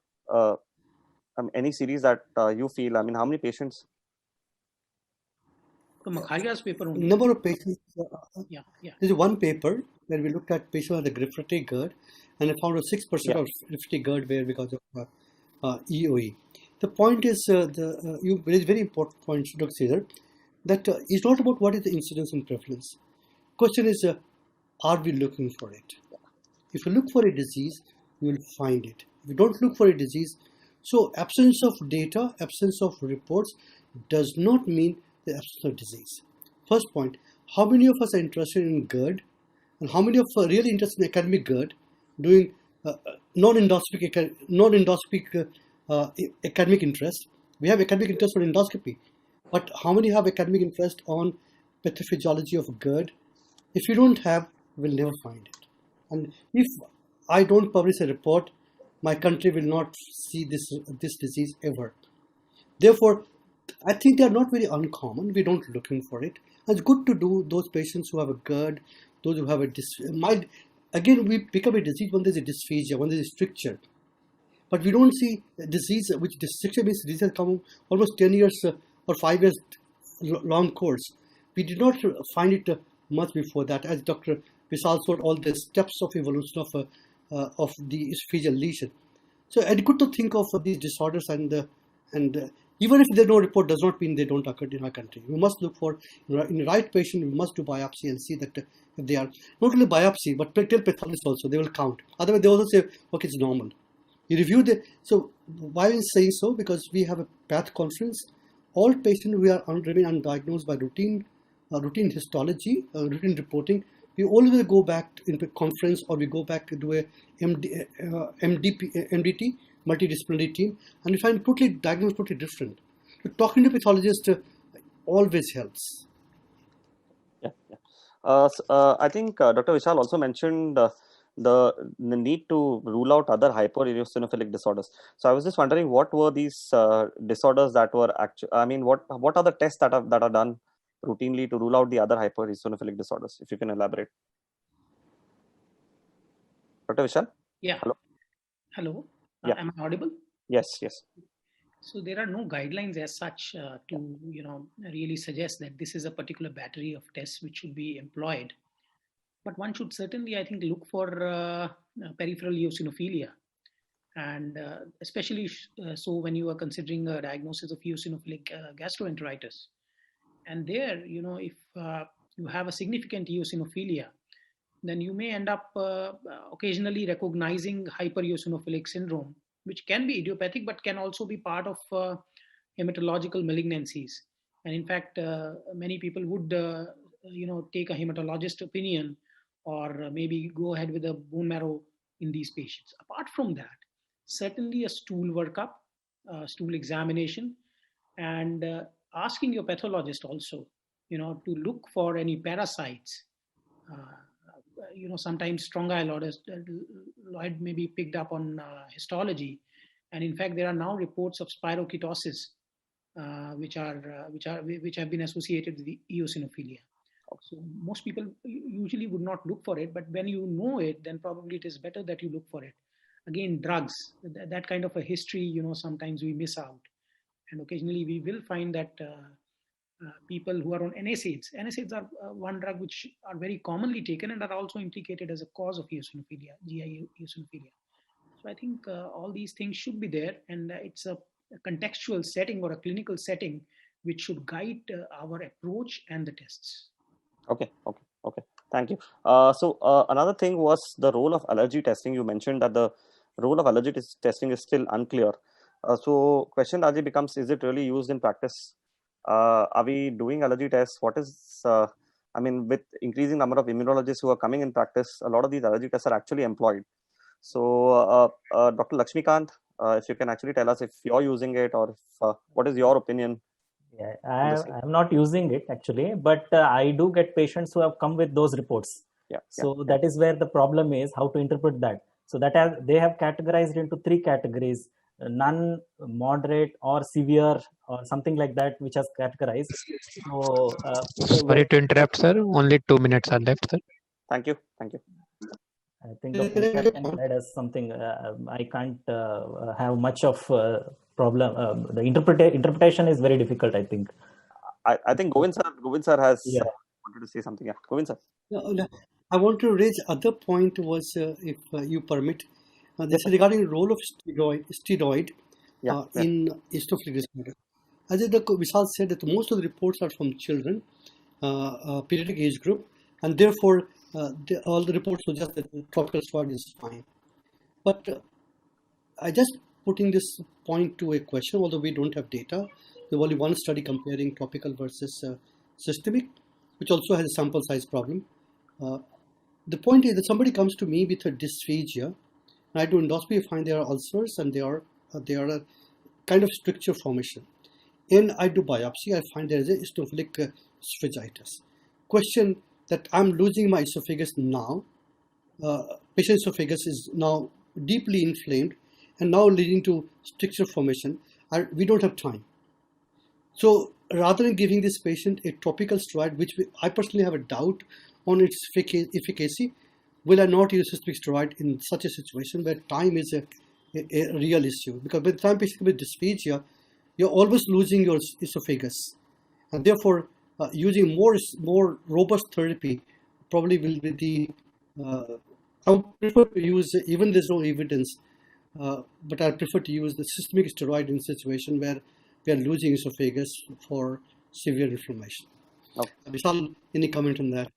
any series that you feel? I mean, how many patients? The Makharia's paper only. Number of patients. Yeah. There's one paper where we looked at patients with a refractory GERD, and I found a 6% of refractory GERD were because of EOE. The point is, you raise very important point, Dr. Caesar, that it's not about what is the incidence and prevalence. Question is, are we looking for it? If you look for a disease, you will find it. If you don't look for a disease, so absence of data, absence of reports does not mean the absence of disease. First point, how many of us are interested in GERD, and how many of us are really interested in academic GERD, doing non-endoscopic academic interest? We have academic interest for endoscopy, but how many have academic interest on pathophysiology of GERD? If you don't have, we'll never find it. And if I don't publish a report, my country will not see this disease ever. Therefore, I think they are not very uncommon. We don't looking for it. And it's good to do those patients who have a GERD, those who have a again, we pick up a disease when there's a dysphagia, when there's a stricture. But we don't see a disease which stricture means disease has come almost 10 years or 5 years long course. We did not find it much before that, as Dr. Vishal showed all the steps of evolution of the esophageal lesion. So it's good to think of these disorders, and even if there's no report, does not mean they don't occur in our country. We must look for, in the right patient, we must do biopsy and see that if they are, not only biopsy, but tell pathologists also, they will count. Otherwise, they also say, okay, it's normal. You review so why am I saying so? Because we have a path conference. All patients who are remain undiagnosed by routine histology, routine reporting, we always go back into conference, or we go back to do a MDT, multidisciplinary team, and we find diagnosis totally different. So talking to pathologists always helps. I think Dr. Vishal also mentioned the need to rule out other hypereosinophilic disorders. So I was just wondering, what were these disorders that were actually? I mean, what are the tests that are done routinely to rule out the other hypereosinophilic disorders? If you can elaborate, Dr. Vishal. Yeah. Hello. Yeah. Am I audible? Yes. So there are no guidelines as such to really suggest that this is a particular battery of tests which should be employed. But one should certainly, I think, look for peripheral eosinophilia, and especially so when you are considering a diagnosis of eosinophilic gastroenteritis. And there, if you have a significant eosinophilia, then you may end up occasionally recognizing hypereosinophilic syndrome, which can be idiopathic, but can also be part of hematological malignancies. And in fact, many people would, take a hematologist opinion, or maybe go ahead with a bone marrow in these patients. Apart from that, certainly a stool workup, stool examination, and asking your pathologist also, to look for any parasites. Sometimes strongyloid may be picked up on histology, and in fact, there are now reports of spirochetosis, which have been associated with the eosinophilia. So most people usually would not look for it, but when you know it, then probably it is better that you look for it. Again, drugs, that kind of a history, sometimes we miss out, and occasionally we will find that people who are on NSAIDs. NSAIDs are one drug which are very commonly taken and are also implicated as a cause of eosinophilia, GI eosinophilia. So I think all these things should be there, and it's a contextual setting or a clinical setting which should guide our approach and the tests. Okay. Thank you. So another thing was the role of allergy testing. You mentioned that the role of allergy testing is still unclear. So question, Raji, becomes: is it really used in practice? Are we doing allergy tests? What is, I mean, with increasing number of immunologists who are coming in practice, a lot of these allergy tests are actually employed. So, Dr. Lakshmikant, if you can actually tell us if you're using it, or if, what is your opinion? Yeah, I'm not using it actually, but I do get patients who have come with those reports. So that is where the problem is, how to interpret that. So that they have categorized into 3 categories: none, moderate, or severe, or something like that, which has categorized. So sorry to interrupt, sir. Only 2 minutes are left, sir. Thank you. Thank you. I think Dr. Vishal can guide us something. I can't have much of problem. The interpretation is very difficult, I think. I think Govind sir has wanted to say something. Yeah, Govind sir. I want to raise other point was, if you permit, this is regarding role of steroid in eosinophilic disorder. As Vishal said, that most of the reports are from children, pediatric age group, and therefore all the reports suggest that tropical steroid is fine. But I just putting this point to a question, although we don't have data. There's only one study comparing topical versus systemic, which also has a sample size problem. The point is that somebody comes to me with a dysphagia, and I do endoscopy, find there are ulcers, and they are a kind of stricture formation. And I do biopsy, I find there is a eosinophilic esophagitis. Question that I'm losing my esophagus now. Patient esophagus is now deeply inflamed and now leading to stricture formation. We don't have time. So rather than giving this patient a topical steroid, which I personally have a doubt on its efficacy, will I not use systemic steroid in such a situation where time is a real issue? Because by the time patient with dysphagia, you're always losing your esophagus, and therefore using more robust therapy probably will be the. I would prefer to use, even there's no evidence, but I prefer to use the systemic steroid in situation where we are losing esophagus for severe inflammation. Vishal, any comment on that?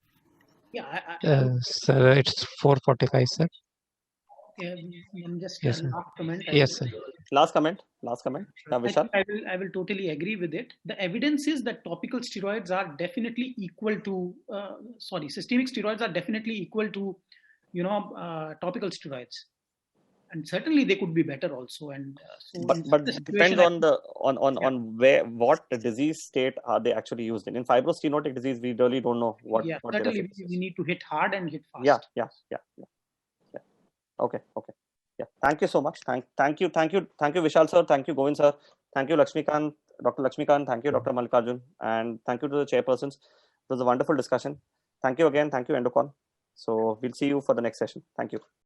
Yeah, Sir, it's 4:45, sir. Just yes, last comment. Yes, sir. Last comment. Vishal? I will totally agree with it. The evidence is that topical steroids are definitely equal to, systemic steroids are definitely equal to, topical steroids. And certainly they could be better also. And but depends on what the disease state are they actually used in. In fibrostenotic disease, we really don't know what. Certainly we need to hit hard and hit fast. Yeah. Okay. Yeah. Thank you so much. Thank you, Vishal sir. Thank you, Govind sir. Thank you, Lakshmikant, Dr. Lakshmikant. Thank you, Dr. Mallikarjun, and thank you to the chairpersons. It was a wonderful discussion. Thank you again. Thank you, ENDOCON. So we'll see you for the next session. Thank you.